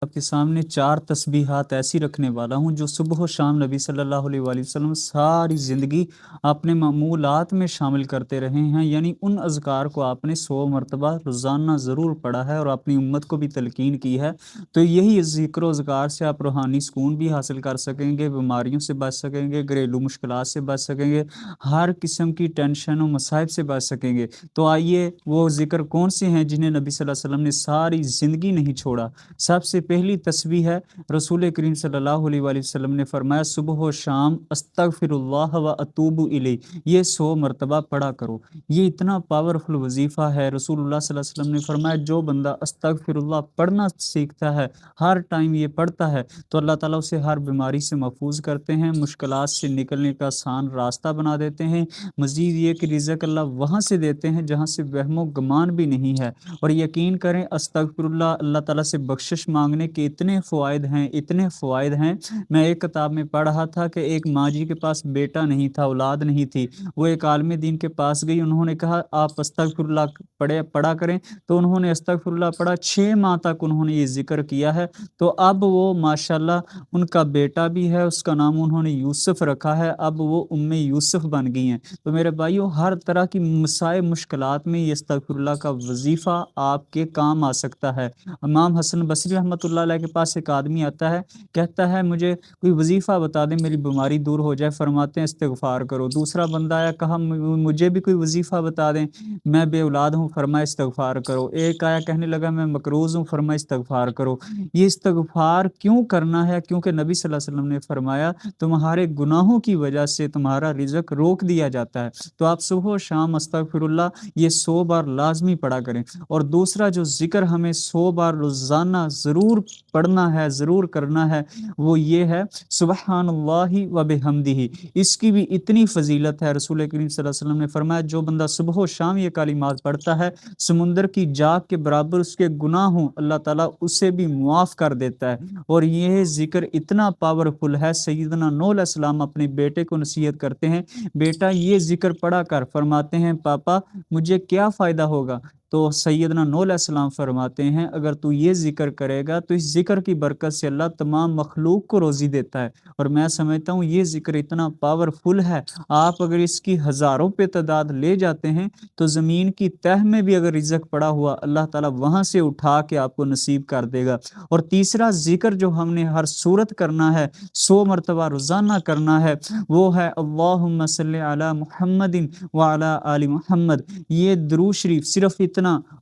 آپ کے سامنے 4 تسبیحات ایسی رکھنے والا ہوں جو صبح و شام نبی صلی اللہ علیہ وآلہ وسلم ساری زندگی اپنے معمولات میں شامل کرتے رہے ہیں، یعنی ان اذکار کو آپ نے 100 مرتبہ روزانہ ضرور پڑھا ہے اور اپنی امت کو بھی تلقین کی ہے۔ تو یہی ذکر و اذکار سے آپ روحانی سکون بھی حاصل کر سکیں گے، بیماریوں سے بچ سکیں گے، گھریلو مشکلات سے بچ سکیں گے، ہر قسم کی ٹینشن و مصائب سے بچ سکیں گے۔ تو آئیے وہ ذکر کون سے ہیں جنہیں نبی صلی اللہ علیہ وسلم نے ساری زندگی نہیں چھوڑا۔ سب سے پہلی تسبیح ہے، رسول کریم صلی اللہ علیہ وآلہ وسلم نے فرمایا صبح و شام استغفر اللہ و اتوب الیہ، یہ 100 مرتبہ پڑھا کرو۔ یہ اتنا پاورفل وظیفہ ہے، رسول اللہ صلی اللہ علیہ وسلم نے فرمایا جو بندہ استغفر اللہ پڑھنا سیکھتا ہے، ہر ٹائم یہ پڑھتا ہے، تو اللہ تعالیٰ اسے ہر بیماری سے محفوظ کرتے ہیں، مشکلات سے نکلنے کا آسان راستہ بنا دیتے ہیں۔ مزید یہ کہ رزق اللہ وہاں سے دیتے ہیں جہاں سے وہم و گمان بھی نہیں ہے۔ اور یقین کریں استغفر اللہ، اللہ تعالیٰ سے بخشش مانگنے کے اتنے فوائد ہیں، اتنے فوائد ہیں۔ میں ایک کتاب میں پڑھ رہا تھا کہ ایک ماں جی کے پاس بیٹا نہیں تھا، اولاد نہیں تھی، وہ ایک عالم دین کے پاس گئی، انہوں نے کہا آپ استغفر اللہ پڑھا کریں، تو انہوں نے استغفر اللہ پڑھا، 6 ماہ تک انہوں نے یہ ذکر کیا ہے، تو اب وہ ماشاءاللہ ان کا بیٹا بھی ہے، اس کا نام انہوں نے یوسف رکھا ہے، اب وہ ام یوسف بن گئی ہیں۔ تو میرے بھائیو، ہر طرح کی مسائل مشکلات میں یہ استغفر اللہ کا وظیفہ آپ کے کام آ سکتا ہے۔ امام حسن بصری رحمۃ اللہ علیہ کے پاس ایک آدمی آتا ہے، کہتا ہے مجھے کوئی وظیفہ بتا دیں میری بیماری دور ہو جائے، فرماتے ہیں استغفار کرو۔ دوسرا بندہ آیا، کہا مجھے بھی کوئی وظیفہ بتا دیں، میں بے اولاد ہوں، فرمایا استغفار کرو۔ ایک آیا کہنے لگا میں مقروض ہوں، فرمایا استغفار کرو۔ یہ استغفار کیوں کرنا ہے؟ کیونکہ نبی صلی اللہ علیہ وسلم نے فرمایا تمہارے گناہوں کی وجہ سے تمہارا رزق روک دیا جاتا ہے۔ تو آپ صبح و شام استغفر اللہ یہ 100 بار لازمی پڑھا کریں۔ اور دوسرا جو ذکر ہمیں 100 بار روزانہ ضرور پڑھنا ہے، ضرور کرنا ہے، وہ یہ ہے سبحان اللہ و بحمدہ۔ اس کی بھی اتنی فضیلت ہے، رسول کریم صلی اللہ علیہ وسلم نے فرمایا جو بندہ صبح و شام یہ کلمات پڑھتا ہے، سمندر کی جاگ کے برابر اس کے گناہ ہوں، اللہ تعالیٰ اسے بھی معاف کر دیتا ہے۔ اور یہ ذکر اتنا پاورفل ہے، سیدنا نوح علیہ السلام اپنے بیٹے کو نصیحت کرتے ہیں، بیٹا یہ ذکر پڑھا کر، فرماتے ہیں پاپا مجھے کیا فائدہ ہوگا؟ تو سیدنا نوح علیہ السلام فرماتے ہیں اگر تو یہ ذکر کرے گا تو اس ذکر کی برکت سے اللہ تمام مخلوق کو روزی دیتا ہے۔ اور میں سمجھتا ہوں یہ ذکر اتنا پاورفل ہے، آپ اگر اس کی ہزاروں پہ تعداد لے جاتے ہیں تو زمین کی تہ میں بھی اگر رزق پڑا ہوا اللہ تعالیٰ وہاں سے اٹھا کے آپ کو نصیب کر دے گا۔ اور تیسرا ذکر جو ہم نے ہر صورت کرنا ہے، 100 مرتبہ روزانہ کرنا ہے، وہ ہے اللہم صلی علی محمد وعلی آل محمد۔ یہ درود شریف صرف اتنا،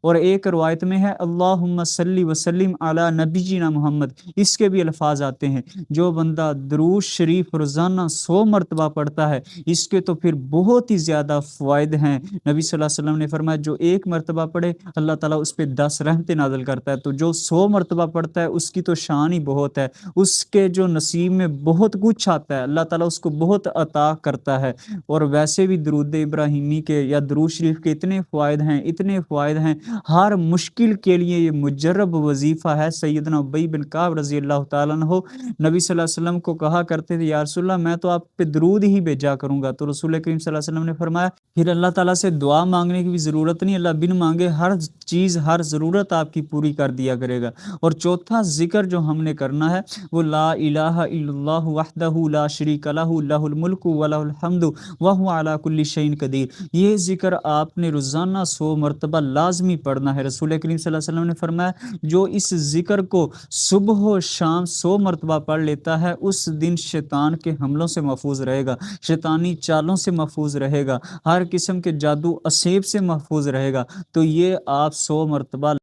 اور ایک روایت میں ہے اللہم صلی وسلم علی نبینا محمد، اس کے بھی الفاظ آتے ہیں۔ جو بندہ درود شریف روزانہ 100 مرتبہ پڑھتا ہے اس کے تو پھر بہت ہی زیادہ فوائد ہیں۔ نبی صلی اللہ علیہ وسلم نے فرمایا جو ایک مرتبہ پڑھے اللہ تعالیٰ اس پہ 10 رحمتیں نازل کرتا ہے، تو جو 100 مرتبہ پڑھتا ہے اس کی تو شان ہی بہت ہے، اس کے جو نصیب میں بہت کچھ آتا ہے، اللہ تعالیٰ اس کو بہت عطا کرتا ہے۔ اور ویسے بھی درود ابراہیمی کے یا درود شریف کے اتنے فوائد ہیں، اتنے فوائد ہیں، ہر مشکل کے لیے یہ مجرب وظیفہ ہے۔ سیدنا ابی بن کعب رضی اللہ تعالیٰ عنہ نبی صلی اللہ علیہ وسلم کو کہا کرتے تھے یا رسول اللہ میں تو آپ پہ درود ہی بھیجا کروں گا، تو رسول کریم صلی اللہ علیہ وسلم نے فرمایا پھر اللہ تعالیٰ سے دعا مانگنے کی بھی ضرورت نہیں، اللہ بن مانگے ہر چیز، ہر ضرورت آپ کی پوری کر دیا کرے گا۔ اور چوتھا ذکر جو ہم نے کرنا ہے وہ لا الہ الا اللہ وحدہ لا شریک لہ لہ الملک ولہ الحمد وہو علی کل شیء قدیر۔ یہ ذکر آپ نے روزانہ 100 مرتبہ لازمی پڑھنا ہے۔ رسول کریم صلی اللہ علیہ وسلم نے فرمایا جو اس ذکر کو صبح و شام 100 مرتبہ پڑھ لیتا ہے اس دن شیطان کے حملوں سے محفوظ رہے گا، شیطانی چالوں سے محفوظ رہے گا، ہر قسم کے جادو اسیب سے محفوظ رہے گا۔ تو یہ آپ 100 مرتبہ